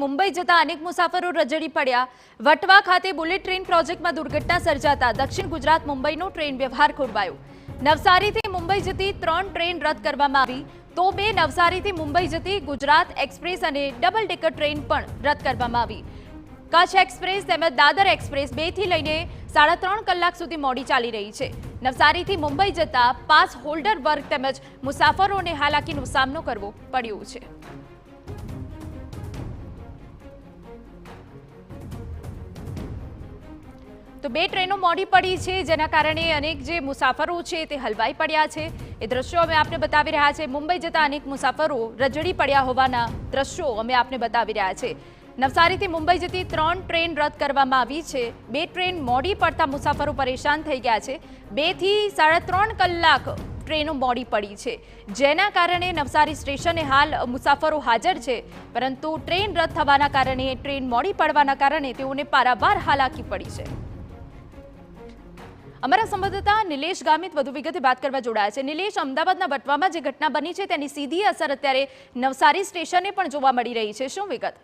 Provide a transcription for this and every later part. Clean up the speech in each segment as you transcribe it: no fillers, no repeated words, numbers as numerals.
મુંબઈ જતા અનેક મુસાફરો રજડી પડ્યા। વટવા ખાતે બુલેટ ટ્રેન પ્રોજેક્ટમાં દુર્ઘટના સર્જાતા દક્ષિણ ગુજરાત મુંબઈનો ટ્રેન વ્યવહાર ખોરવાયો। નવસારીથી મુંબઈ જતી 3 ટ્રેન રદ કરવામાં આવી તો 2 નવસારીથી મુંબઈ જતી ગુજરાત એક્સપ્રેસ અને ડબલ ડેકર ટ્રેન પણ રદ કરવામાં આવી। કચ્છ એક્સપ્રેસ તેમજ દાદર એક્સપ્રેસ 2 થી લઈને 3.5 કલાક સુધી મોડી ચાલી રહી છે। નવસારીથી મુંબઈ જતા પાસ હોલ્ડર વર્ગ તેમજ મુસાફરોને હાલાકીનો સામનો કરવો પડ્યો છે। તો 2 ટ્રેનો મોડી પડી છે, જેના કારણે અનેક જે મુસાફરો છે તે હલવાઈ પડ્યા છે। એ દ્રશ્યો અમે આપને બતાવી રહ્યા છે। મુંબઈ જતા અનેક મુસાફરો રજડી પડ્યા હોવાના દ્રશ્યો અમે આપને બતાવી રહ્યા છે। નવસારીથી મુંબઈ જતી 3 ટ્રેન રદ કરવામાં આવી છે। 2 ટ્રેન મોડી પડતા મુસાફરો પરેશાન થઈ ગયા છે। 2 થી 3.5 કલાક ટ્રેનો મોડી પડી છે, જેના કારણે નવસારી સ્ટેશને હાલ મુસાફરો હાજર છે, પરંતુ ટ્રેન રદ થવાના કારણે ટ્રેન મોડી પડવાના કારણે તેઓને પારાવાર હાલાકી પડી છે। અમારા સંવાદદાતા નિલેશ ગામિત વધુ વિગતે વાત કરવા જોડાયા છે। નિલેશ, અમદાવાદના વટવામાં જે ઘટના બની છે તેની સીધી અસર અત્યારે નવસારી સ્ટેશને પણ જોવા મળી રહી છે, શું વિગત?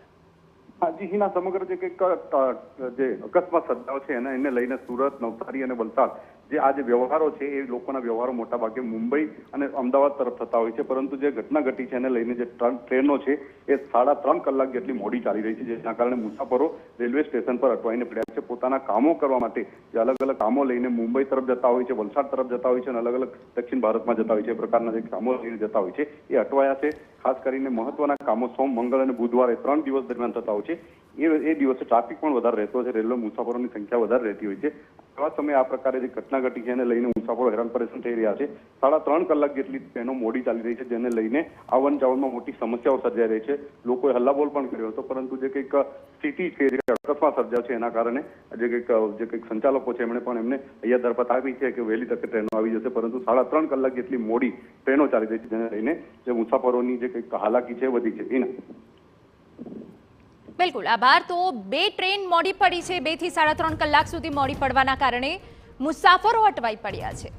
હાજી હિના, સમગ્ર જે અકસ્માત સર્જાયો છે એને લઈને સુરત, નવસારી અને વલસાડ જે આ જે વ્યવહારો છે એ લોકોના વ્યવહારો મોટા ભાગે મુંબઈ અને અમદાવાદ તરફ થતા હોય છે, પરંતુ જે ઘટના ઘટી છે એને લઈને જે ટ્રેનો છે એ 3.5 કલાક જેટલી મોડી ચાલી રહી છે, જેના કારણે મુસાફરો રેલવે સ્ટેશન પર અટવાઈને પડ્યા છે। પોતાના કામો કરવા માટે જે અલગ અલગ કામો લઈને મુંબઈ તરફ જતા હોય છે, વલસાડ તરફ જતા હોય છે અને અલગ અલગ દક્ષિણ ભારતમાં જતા હોય છે, એ પ્રકારના જે કામો લઈને જતા હોય છે એ અટવાયા છે। ખાસ કરીને મહત્વના કામો સોમ, મંગળ અને બુધવારે 3 દિવસ દરમિયાન થતા હોય છે। એ દિવસે ટ્રાફિક પણ વધારે રહેતો છે, રેલવે મુસાફરોની સંખ્યા વધારે રહેતી હોય છે। આવા સમયે આ પ્રકારે જે ઘટના ઘટી છે એને લઈને મુસાફરો હેરાન પરેશાન થઈ રહ્યા છે। 3.5 કલાક જેટલી ટ્રેનો મોડી ચાલી રહી છે, જેને લઈને આવન જાવનમાં મોટી સમસ્યાઓ સર્જાઈ રહી છે। લોકોએ હલ્લાબોલ પણ કર્યો હતો, પરંતુ જે કંઈક સ્થિતિ છે, જે અકસ્માત સર્જાયો છે એના કારણે જે કંઈક સંચાલકો છે એમણે પણ એમને અહીંયા દરપત આપી છે કે વહેલી તકે ટ્રેનો આવી જશે, પરંતુ 3.5 કલાક જેટલી મોડી ટ્રેનો ચાલી રહી છે, જેને લઈને જે મુસાફરોની જે કંઈક હાલાકી છે વધી છે। બિલકુલ આભાર। તો 2 ટ્રેન મોડી પડી છે, 2 થી 3.5 કલાક સુધી મોડી પડવાના કારણે મુસાફરો અટવાઈ પડ્યા છે।